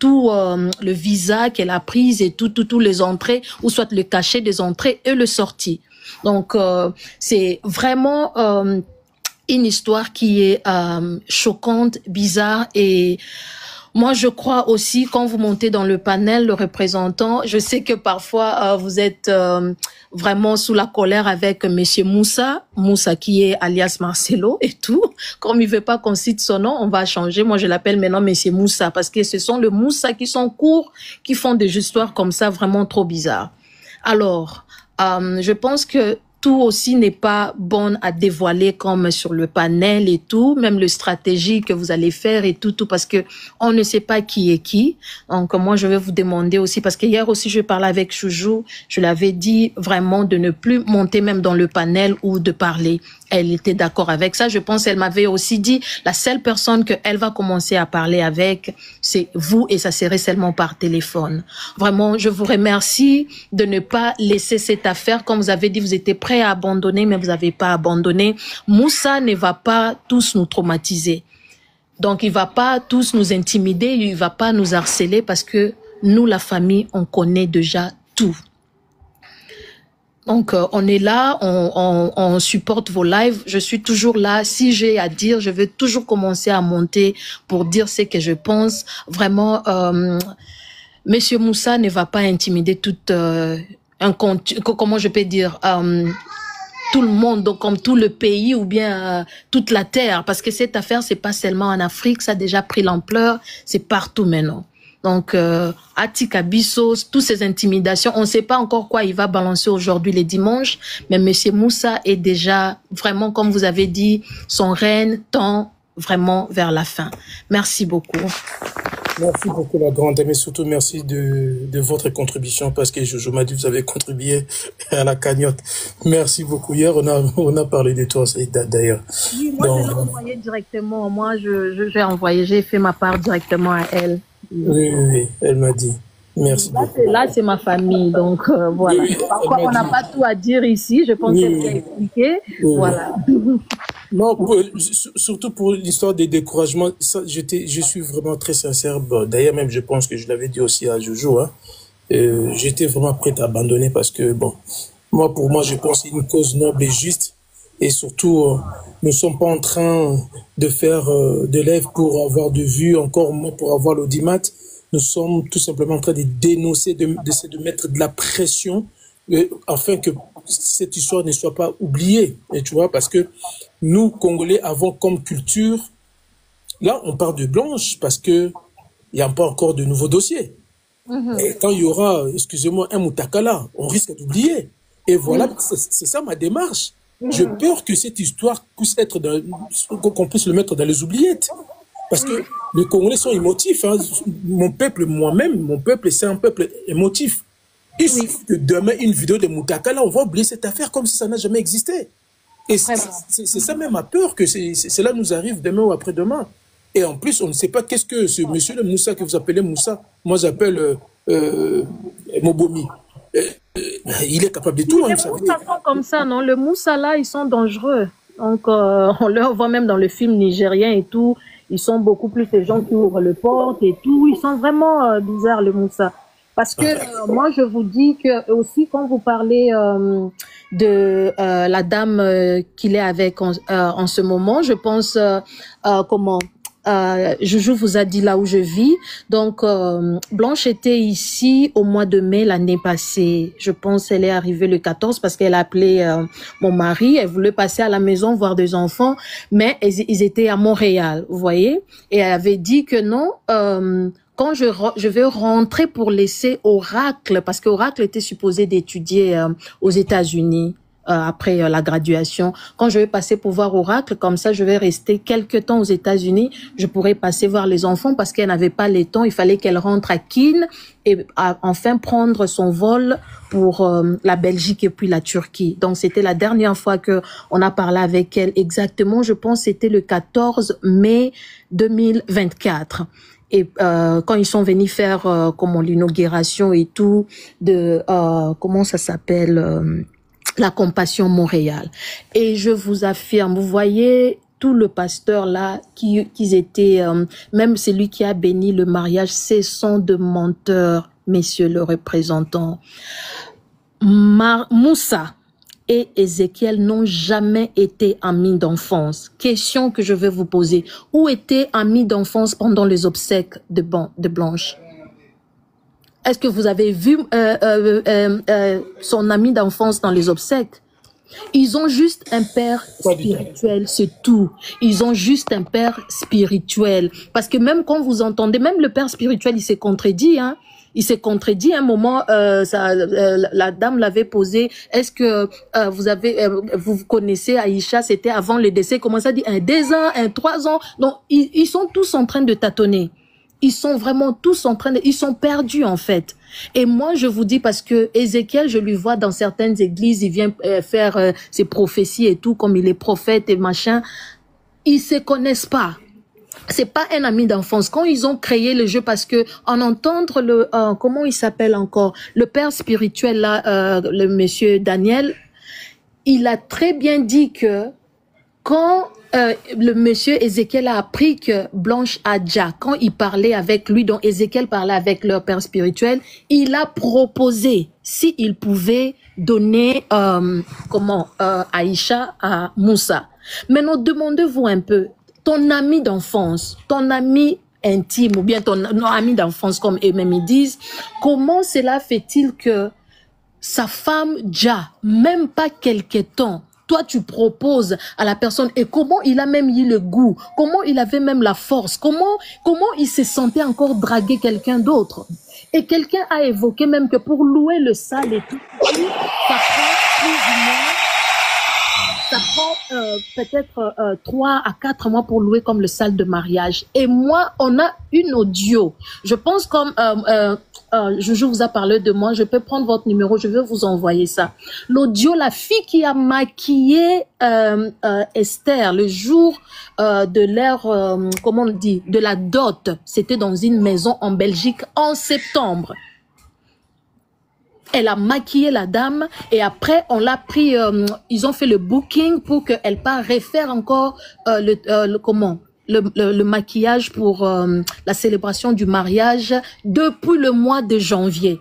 tout le visa qu'elle a pris et tout les entrées ou soit le cachet des entrées et le sortie. Donc, c'est vraiment une histoire qui est choquante, bizarre et moi, je crois aussi, quand vous montez dans le panel, le représentant, je sais que parfois, vous êtes vraiment sous la colère avec Monsieur Moussa qui est alias Marcelo et tout. Comme il veut pas qu'on cite son nom, on va changer. Moi, je l'appelle maintenant Monsieur Moussa parce que ce sont les Moussa qui sont courts, qui font des histoires comme ça vraiment trop bizarres. Alors, je pense que tout aussi n'est pas bon à dévoiler comme sur le panel et tout, même le stratégie que vous allez faire et tout, parce que on ne sait pas qui est qui. Donc, moi, je vais vous demander aussi, parce que hier aussi, je parlais avec Choujou, je l'avais dit vraiment de ne plus monter même dans le panel ou de parler. Elle était d'accord avec ça. Je pense qu'elle m'avait aussi dit, la seule personne qu'elle va commencer à parler avec, c'est vous et ça serait seulement par téléphone. Vraiment, je vous remercie de ne pas laisser cette affaire. Comme vous avez dit, vous étiez prêts à abandonner, mais vous n'avez pas abandonné. Moussa ne va pas tous nous traumatiser. Donc, il va pas tous nous intimider, il va pas nous harceler parce que nous, la famille, on connaît déjà tout. Donc, on est là, on supporte vos lives. Je suis toujours là. Si j'ai à dire, je vais toujours commencer à monter pour dire ce que je pense. Vraiment, Monsieur Moussa ne va pas intimider comment je peux dire, tout le monde, donc comme tout le pays ou bien toute la terre. Parce que cette affaire, c'est pas seulement en Afrique, ça a déjà pris l'ampleur, c'est partout maintenant. Donc, Atika Bissos, toutes ces intimidations, on ne sait pas encore quoi il va balancer aujourd'hui les dimanches, mais Monsieur Moussa est déjà vraiment, comme vous avez dit, son règne tend vraiment vers la fin. Merci beaucoup.
Merci beaucoup la grande, mais surtout merci de votre contribution parce que Jojo m'a dit que vous avez contribué à la cagnotte. Merci beaucoup. Hier, on a parlé de toi d'ailleurs.
Oui, moi je l'ai envoyé directement. Moi, j'ai fait ma part directement à elle.
Oui, elle m'a dit. Merci beaucoup.
Là, c'est ma famille, donc voilà.
Oui,
parfois, on n'a pas tout à dire ici. Je pense qu'elle a expliqué. Oui, voilà.
Non, surtout pour l'histoire des découragements, je suis vraiment très sincère. Bon, d'ailleurs, même, je pense que je l'avais dit aussi à Jojo. Hein, j'étais vraiment prêt à abandonner parce que, bon, pour moi, je pense que c'est une cause noble et juste. Et surtout, nous ne sommes pas en train de faire de lèvres pour avoir de vues, encore moins pour avoir l'audimat. Nous sommes tout simplement en train de dénoncer, d'essayer de mettre de la pression afin que cette histoire ne soit pas oubliée. Et tu vois, parce que nous, Congolais, avons comme culture, là, on parle de Blanche parce que il n'y a pas encore de nouveaux dossiers. Et quand il y aura, excusez-moi, un Mutakala, on risque d'oublier. Et voilà, c'est ça ma démarche. J'ai peur que cette histoire puisse être qu'on puisse le mettre dans les oubliettes. Parce que les Congolais sont émotifs. Hein. Mon peuple, moi-même, mon peuple, c'est un peuple émotif. Il suffit que demain, une vidéo de Mutakala, on va oublier cette affaire comme si ça n'a jamais existé. Et c'est ça même ma peur que cela nous arrive demain ou après-demain. Et en plus, on ne sait pas qu'est-ce que ce monsieur le Moussa que vous appelez Moussa, moi j'appelle Mobomi. Il est capable de tout.
Les Moussa sont comme ça, non? Le Moussa là, ils sont dangereux. Donc, on leur voit même dans le film nigérien et tout. Ils sont beaucoup plus les gens qui ouvrent le porte et tout. Ils sont vraiment bizarres, le Moussa. Parce que moi, je vous dis que aussi, quand vous parlez de la dame qu'il est avec en ce moment, je pense, Joujou vous a dit là où je vis. Donc, Blanche était ici au mois de mai l'année passée. Je pense qu'elle est arrivée le 14 parce qu'elle a appelé mon mari. Elle voulait passer à la maison voir des enfants, mais ils étaient à Montréal, vous voyez. Et elle avait dit que non, quand je vais rentrer pour laisser Oracle, parce qu'Oracle était supposé d'étudier aux États-Unis. Après la graduation, quand je vais passer pour voir Oracle, comme ça je vais rester quelques temps aux États-Unis, je pourrais passer voir les enfants parce qu'elle n'avait pas les temps, il fallait qu'elle rentre à Keene et enfin prendre son vol pour la Belgique et puis la Turquie. Donc c'était la dernière fois que on a parlé avec elle, exactement, je pense c'était le 14 mai 2024. Et quand ils sont venus faire comment l'inauguration et tout de comment ça s'appelle la Compassion Montréal. Et je vous affirme, vous voyez tout le pasteur là, qu'ils étaient, même celui qui a béni le mariage, cessons de menteurs, messieurs le représentant. Moussa et Ézéchiel n'ont jamais été amis d'enfance. Question que je vais vous poser. Où étaient amis d'enfance pendant les obsèques de Blanche? Est-ce que vous avez vu son ami d'enfance dans les obsèques? Ils ont juste un père spirituel, c'est tout. Ils ont juste un père spirituel. Parce que même quand vous entendez, même le père spirituel, il s'est contredit, hein. Il s'est contredit. À un moment, la dame l'avait posé. Est-ce que vous connaissez Aïcha? C'était avant le décès. Comment ça dit? 2 ans, 3 ans. Donc, ils sont tous en train de tâtonner. Ils sont vraiment tous en train de... Ils sont perdus, en fait. Et moi, je vous dis, parce que Ézéchiel, je lui vois dans certaines églises, il vient faire ses prophéties et tout, comme il est prophète et machin. Ils se connaissent pas. C'est pas un ami d'enfance. Quand ils ont créé le jeu, parce que en entendre le... comment il s'appelle encore? Le père spirituel, là, le monsieur Daniel, il a très bien dit que quand... le monsieur Ézéchiel a appris que Blanche Adja, quand il parlait avec lui, donc Ézéchiel parlait avec leur père spirituel, il a proposé s'il pouvait donner Aïcha à Moussa. Maintenant, demandez-vous un peu, ton ami d'enfance, ton ami intime, ou bien ton ami d'enfance, comme eux-mêmes ils disent, comment cela fait-il que sa femme Dja, même pas quelque temps, toi, tu proposes à la personne, et comment il a même eu le goût, comment il avait même la force, comment il se sentait encore draguer quelqu'un d'autre. Et quelqu'un a évoqué même que pour louer le salle et tout, ça prend plus ou moins, ça prend peut-être 3 à 4 mois pour louer comme le salle de mariage. Et moi, on a une audio. Je pense comme... Joujou vous a parlé de moi, je peux prendre votre numéro, je vais vous envoyer ça. L'audio, la fille qui a maquillé Esther le jour de leur, comment on dit, de la dot, c'était dans une maison en Belgique en septembre. Elle a maquillé la dame et après on l'a pris, ils ont fait le booking pour qu'elle part refaire encore le maquillage pour la célébration du mariage depuis le mois de janvier.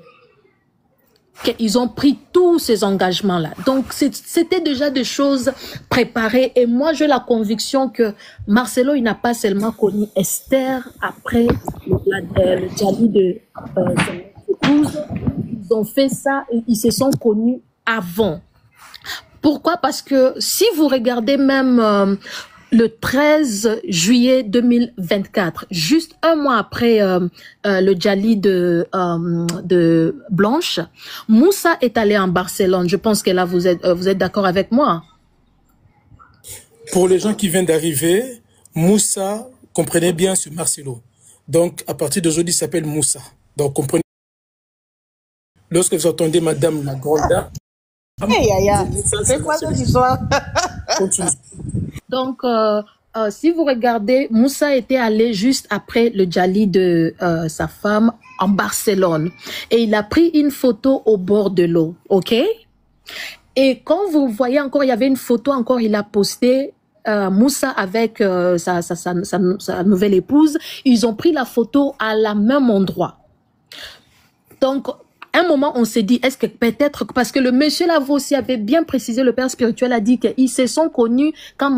Ils ont pris tous ces engagements-là. Donc, c'était déjà des choses préparées. Et moi, j'ai la conviction que Marcelo, il n'a pas seulement connu Esther après le dialogue de son épouse. Ils ont fait ça et ils se sont connus avant. Pourquoi? Parce que si vous regardez même... le 13 juillet 2024, juste un mois après le Djali de Blanche, Moussa est allé en Barcelone. Je pense que là, vous êtes d'accord avec moi.
Pour les gens qui viennent d'arriver, Moussa, comprenez bien, c'est Marcelo. Donc, à partir d'aujourd'hui, il s'appelle Moussa. Donc, comprenez. Lorsque vous entendez Madame la Grande Dame,
c'est quoi cette histoire? Donc, si vous regardez, Moussa était allé juste après le Djali de sa femme en Barcelone. Et il a pris une photo au bord de l'eau, ok? Et quand vous voyez encore, il y avait une photo encore, il a posté Moussa avec sa nouvelle épouse. Ils ont pris la photo à la même endroit. Donc, un moment, on s'est dit, est-ce que peut-être, parce que le monsieur là aussi avait bien précisé, le père spirituel a dit qu'ils se sont connus quand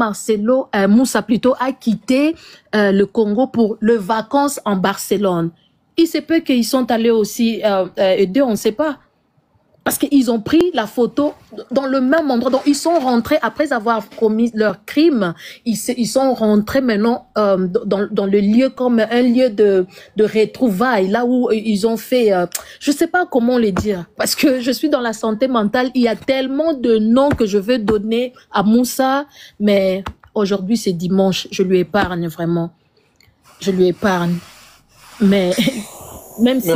Moussa plutôt, a quitté le Congo pour les vacances en Barcelone. Il se peut qu'ils sont allés aussi aider, on ne sait pas. Parce qu'ils ont pris la photo dans le même endroit. Donc, ils sont rentrés, après avoir commis leur crime, ils sont rentrés maintenant dans le lieu comme un lieu de retrouvailles, là où ils ont fait, je sais pas comment le dire, parce que je suis dans la santé mentale, il y a tellement de noms que je veux donner à Moussa, mais aujourd'hui c'est dimanche, je lui épargne vraiment. Je lui épargne. Mais... Même si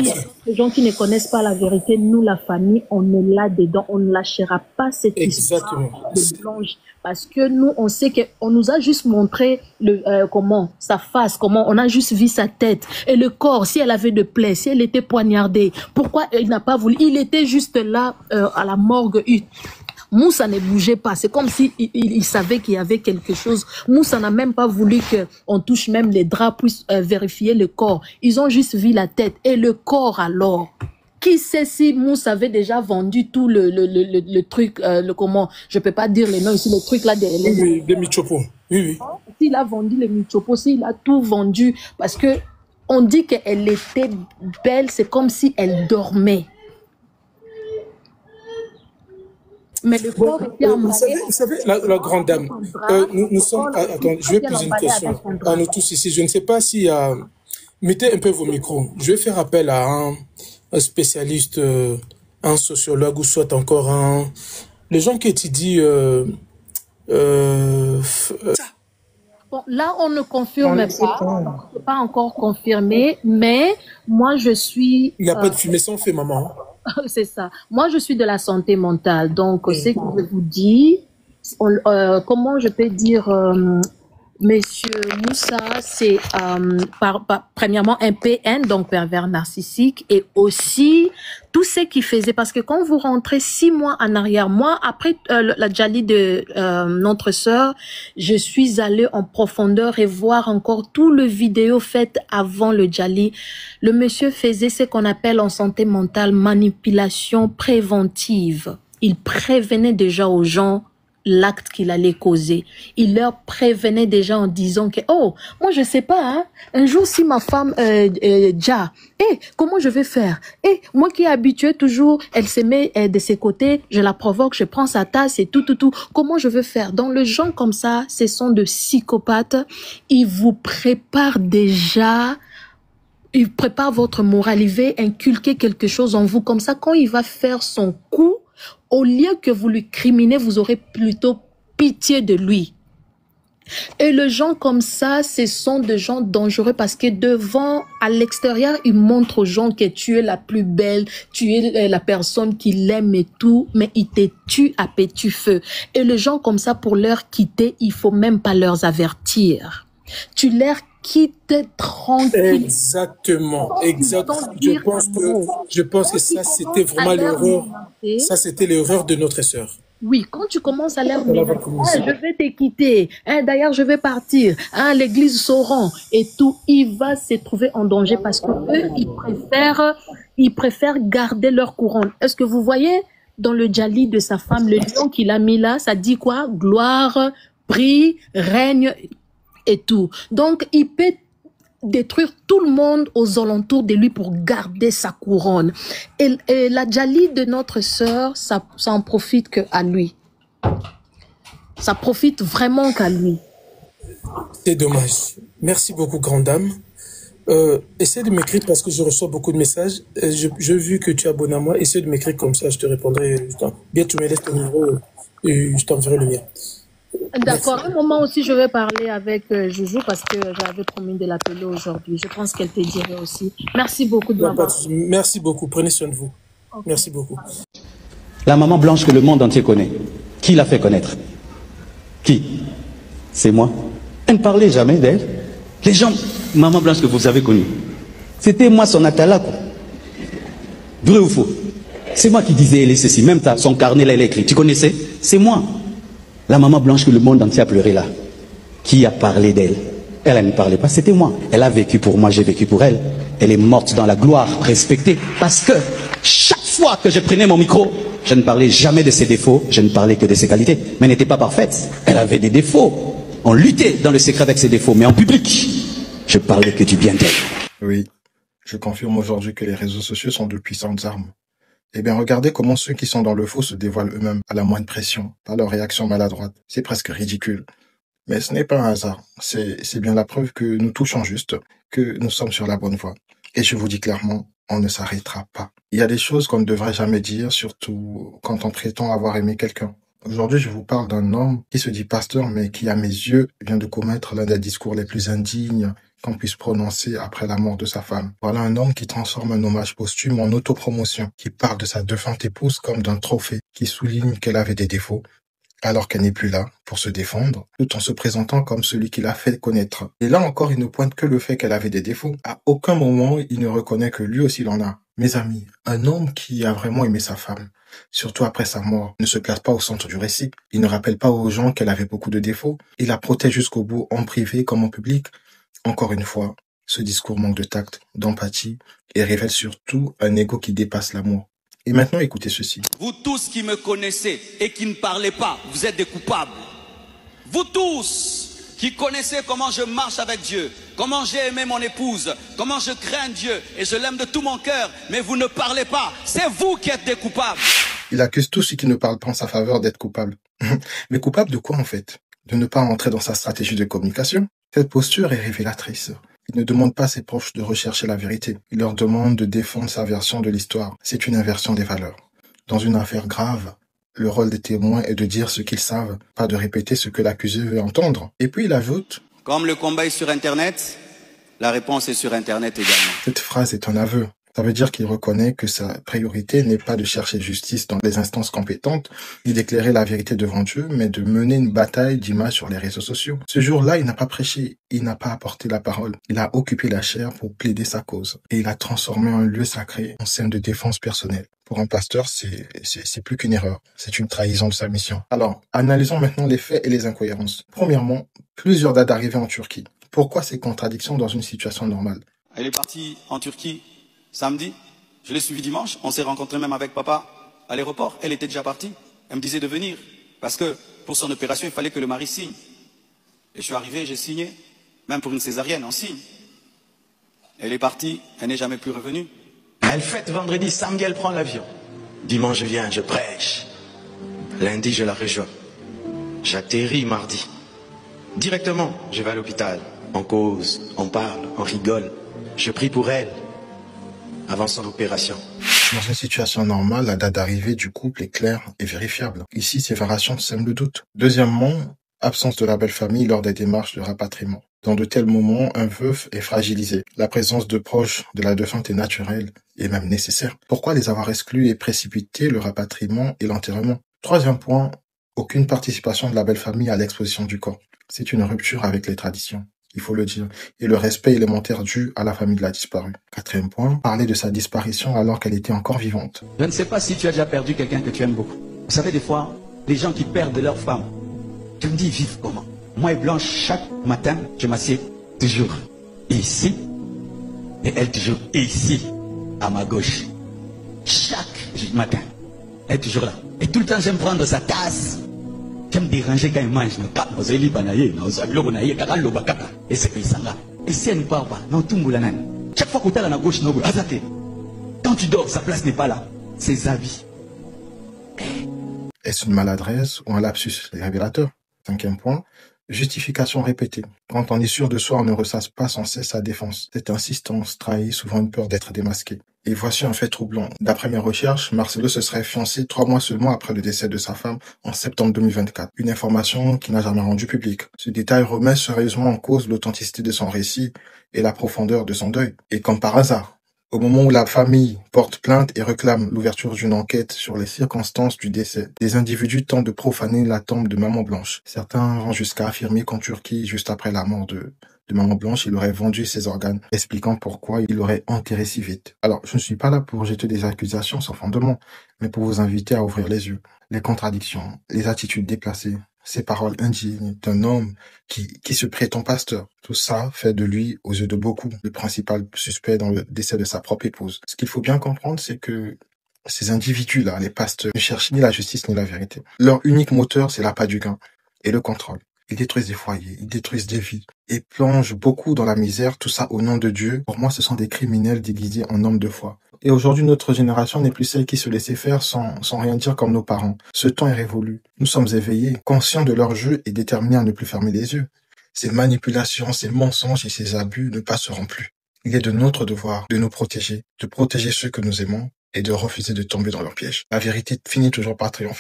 les gens qui ne connaissent pas la vérité, nous, la famille, on est là dedans, on ne lâchera pas cette histoire de Blanche. Parce que nous, on sait qu'on nous a juste montré comment, sa face, comment, on a juste vu sa tête. Et le corps, si elle avait de plaies, si elle était poignardée, pourquoi il n'a pas voulu? Il était juste là, à la morgue. Moussa ne bougeait pas. C'est comme si il savait qu'il y avait quelque chose. Moussa n'a même pas voulu qu'on touche même les draps, puisse vérifier le corps. Ils ont juste vu la tête. Et le corps alors? Qui sait si Moussa avait déjà vendu tout le truc, comment? Je peux pas dire les noms ici, le truc là
des Michopo. Oui.
S'il a vendu les Michopo, s'il a tout vendu, parce que on dit qu'elle était belle, c'est comme si elle dormait. Mais le corps était
vous savez, la grande dame, nous sommes... Attends, je vais poser une question à nous tous ici. Je ne sais pas si... mettez un peu vos micros. Je vais faire appel à un spécialiste, un sociologue ou soit encore les gens qui étudient...
Bon, là, on ne confirme pas. C'est pas encore confirmé, mais moi, je suis...
Il n'y a pas de fumée sans feu, maman.
C'est ça. Moi, je suis de la santé mentale. Donc, ce que je vous dis, comment je peux dire, Monsieur Moussa, c'est premièrement un PN, donc pervers narcissique, et aussi tout ce qu'il faisait, parce que quand vous rentrez 6 mois en arrière, moi, après la Djali de notre sœur, je suis allée en profondeur et voir encore tout le vidéo fait avant le Djali. Le monsieur faisait ce qu'on appelle en santé mentale manipulation préventive. Il prévenait déjà aux gens l'acte qu'il allait causer. Il leur prévenait déjà en disant que, oh, moi je sais pas, hein, un jour si ma femme, comment je vais faire? Moi qui est habituée toujours, elle se met de ses côtés, je la provoque, je prends sa tasse et tout. Comment je veux faire? Dans le genre comme ça, ce sont de psychopathes. Ils vous préparent déjà. Il prépare votre morale, il veut inculquer quelque chose en vous. Comme ça, quand il va faire son coup, au lieu que vous lui criminez, vous aurez plutôt pitié de lui. Et les gens comme ça, ce sont des gens dangereux parce que devant, à l'extérieur, ils montrent aux gens que tu es la plus belle, tu es la personne qu'il aime et tout, mais ils te tuent à petit feu. Et les gens comme ça, pour leur quitter, il faut même pas leur avertir. Tu leur quitte tranquille.
Exactement, exactement. Je pense que ça, c'était vraiment l'erreur. Ça, c'était l'erreur de notre sœur.
Oui, quand tu commences à leur dire, je vais te quitter, d'ailleurs je vais partir, l'église sauront et tout, il va se trouver en danger parce que eux, ils préfèrent garder leur couronne. Est-ce que vous voyez dans le Djali de sa femme, le lion qu'il a mis là, ça dit quoi? Gloire, prix, règne et tout. Donc, il peut détruire tout le monde aux alentours de lui pour garder sa couronne. Et la Djali de notre sœur, ça en profite qu'à lui. Ça profite vraiment qu'à lui.
C'est dommage. Merci beaucoup, grande dame. Essaie de m'écrire parce que je reçois beaucoup de messages. J'ai vu que tu es abonné à moi. Essaie de m'écrire comme ça, je te répondrai. Bien, tu me laisses ton numéro et je t'enverrai le lien.
D'accord. Un moment aussi, je vais parler avec Joujou parce que j'avais promis de l'appeler aujourd'hui. Je pense qu'elle te dirait aussi. Merci beaucoup de m'avoir.
Merci beaucoup. Prenez soin de vous. Okay. Merci beaucoup.
La maman blanche que le monde entier connaît. Qui l'a fait connaître? Qui? C'est moi. Elle ne parlait jamais d'elle. Les gens, maman blanche que vous avez connue, c'était moi son atala. Vrai ou faux? C'est moi qui disais elle est ceci. Même son carnet là, elle a écrit. Tu connaissais? C'est moi. La maman blanche que le monde entier a pleuré là. Qui a parlé d'elle? Elle ne parlait pas, c'était moi. Elle a vécu pour moi, j'ai vécu pour elle. Elle est morte dans la gloire, respectée. Parce que chaque fois que je prenais mon micro, je ne parlais jamais de ses défauts, je ne parlais que de ses qualités. Mais elle n'était pas parfaite. Elle avait des défauts. On luttait dans le secret avec ses défauts. Mais en public, je parlais que du bien d'elle.
Oui, je confirme aujourd'hui que les réseaux sociaux sont de puissantes armes. Eh bien, regardez comment ceux qui sont dans le faux se dévoilent eux-mêmes à la moindre pression, par leurs réactions maladroites. C'est presque ridicule. Mais ce n'est pas un hasard. C'est bien la preuve que nous touchons juste, que nous sommes sur la bonne voie. Et je vous dis clairement, on ne s'arrêtera pas. Il y a des choses qu'on ne devrait jamais dire, surtout quand on prétend avoir aimé quelqu'un. Aujourd'hui, je vous parle d'un homme qui se dit pasteur, mais qui, à mes yeux, vient de commettre l'un des discours les plus indignes qu'on puisse prononcer après la mort de sa femme. Voilà un homme qui transforme un hommage posthume en autopromotion, qui parle de sa défunte épouse comme d'un trophée, qui souligne qu'elle avait des défauts, alors qu'elle n'est plus là pour se défendre, tout en se présentant comme celui qui l'a fait connaître. Et là encore, il ne pointe que le fait qu'elle avait des défauts. À aucun moment, il ne reconnaît que lui aussi il en a. Mes amis, un homme qui a vraiment aimé sa femme, surtout après sa mort, ne se place pas au centre du récit. Il ne rappelle pas aux gens qu'elle avait beaucoup de défauts. Il la protège jusqu'au bout, en privé comme en public. Encore une fois, ce discours manque de tact, d'empathie et révèle surtout un ego qui dépasse l'amour. Et maintenant, écoutez ceci.
Vous tous qui me connaissez et qui ne parlez pas, vous êtes des coupables. Vous tous qui connaissez comment je marche avec Dieu, comment j'ai aimé mon épouse, comment je crains Dieu et je l'aime de tout mon cœur, mais vous ne parlez pas. C'est vous qui êtes des coupables.
Il accuse tous ceux qui ne parlent pas en sa faveur d'être coupables. Mais coupables de quoi en fait? De ne pas entrer dans sa stratégie de communication? Cette posture est révélatrice. Il ne demande pas à ses proches de rechercher la vérité. Il leur demande de défendre sa version de l'histoire. C'est une inversion des valeurs. Dans une affaire grave, le rôle des témoins est de dire ce qu'ils savent, pas de répéter ce que l'accusé veut entendre. Et puis il ajoute...
Comme le combat est sur Internet, la réponse est sur Internet également.
Cette phrase est un aveu. Ça veut dire qu'il reconnaît que sa priorité n'est pas de chercher justice dans les instances compétentes, ni d'éclairer la vérité devant Dieu, mais de mener une bataille d'image sur les réseaux sociaux. Ce jour-là, il n'a pas prêché, il n'a pas apporté la parole. Il a occupé la chair pour plaider sa cause. Et il a transformé un lieu sacré en scène de défense personnelle. Pour un pasteur, c'est plus qu'une erreur. C'est une trahison de sa mission. Alors, analysons maintenant les faits et les incohérences. Premièrement, plusieurs dates d'arrivée en Turquie. Pourquoi ces contradictions dans une situation normale?
Elle est partie en Turquie samedi, je l'ai suivi dimanche, on s'est rencontré même avec papa à l'aéroport, elle était déjà partie, elle me disait de venir, parce que pour son opération, il fallait que le mari signe. Et je suis arrivé, j'ai signé, même pour une césarienne, on signe. Elle est partie, elle n'est jamais plus revenue.
Elle fête vendredi, samedi, elle prend l'avion. Dimanche, je viens, je prêche. Lundi, je la rejoins. J'atterris mardi. Directement, je vais à l'hôpital. On cause, on parle, on rigole. Je prie pour elle. Avant son opération.
Dans une situation normale, la date d'arrivée du couple est claire et vérifiable. Ici, ces variations sèment le doute. Deuxièmement, absence de la belle famille lors des démarches de rapatriement. Dans de tels moments, un veuf est fragilisé. La présence de proches de la défunte est naturelle et même nécessaire. Pourquoi les avoir exclus et précipiter le rapatriement et l'enterrement? Troisième point, aucune participation de la belle famille à l'exposition du corps. C'est une rupture avec les traditions. Il faut le dire, et le respect élémentaire dû à la famille de la disparue. Quatrième point, parler de sa disparition alors qu'elle était encore vivante.
Je ne sais pas si tu as déjà perdu quelqu'un que tu aimes beaucoup. Vous savez, des fois, les gens qui perdent leur femme, tu me dis, ils vivent comment? Moi et Blanche, chaque matin, je m'assieds toujours ici, et elle toujours ici, à ma gauche. Chaque matin, elle est toujours là. Et tout le temps, j'aime prendre sa tasse. J'aime déranger quand il mange. Et c'est que ça. Et si elle ne part pas, non, tout le monde. Chaque fois que tu es à la gauche, quand tu dors, sa place n'est pas là. Ses avis.
Est-ce une maladresse ou un lapsus révélateur? Cinquième point, Justification répétée. Quand on est sûr de soi, on ne ressasse pas sans cesse sa défense. Cette insistance trahit souvent une peur d'être démasqué. Et voici un fait troublant. D'après mes recherches, Marcelo se serait fiancé 3 mois seulement après le décès de sa femme en septembre 2024. Une information qui n'a jamais rendu publique. Ce détail remet sérieusement en cause l'authenticité de son récit et la profondeur de son deuil. Et comme par hasard, au moment où la famille porte plainte et réclame l'ouverture d'une enquête sur les circonstances du décès, des individus tentent de profaner la tombe de Maman Blanche. Certains vont jusqu'à affirmer qu'en Turquie, juste après la mort de Maman Blanche, il aurait vendu ses organes, expliquant pourquoi il l'aurait enterré si vite. Alors, je ne suis pas là pour jeter des accusations sans fondement, mais pour vous inviter à ouvrir les yeux. Les contradictions, les attitudes déplacées, ces paroles indignes d'un homme qui se prétend pasteur. Tout ça fait de lui, aux yeux de beaucoup, le principal suspect dans le décès de sa propre épouse. Ce qu'il faut bien comprendre, c'est que ces individus-là, les pasteurs, ne cherchent ni la justice ni la vérité. Leur unique moteur, c'est l'appât du gain et le contrôle. Ils détruisent des foyers, ils détruisent des vies et plongent beaucoup dans la misère, tout ça au nom de Dieu. Pour moi, ce sont des criminels déguisés en hommes de foi. Et aujourd'hui, notre génération n'est plus celle qui se laissait faire sans rien dire comme nos parents. Ce temps est révolu. Nous sommes éveillés, conscients de leur jeu et déterminés à ne plus fermer les yeux. Ces manipulations, ces mensonges et ces abus ne passeront plus. Il est de notre devoir de nous protéger, de protéger ceux que nous aimons et de refuser de tomber dans leur piège. La vérité finit toujours par triompher.